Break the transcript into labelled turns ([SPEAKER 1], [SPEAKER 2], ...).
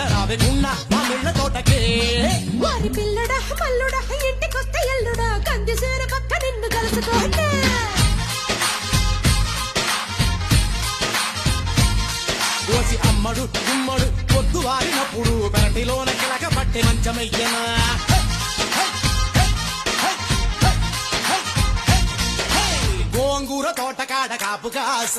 [SPEAKER 1] రావికున్న మా మిళ్ళ తోటకే
[SPEAKER 2] వారి పిల్లడా మల్లుడా ఇంటికొస్తే ఎల్లుడా కంది సేర పక్క నిన్ను కలుసుకోండి
[SPEAKER 1] ఓసి అమ్మడు గుమ్మడు పొద్దు వారినప్పుడు పెరటిలోన కిలక పట్టి మంచమయ్యనా గోంగూర తోటకాడ కాపు కాస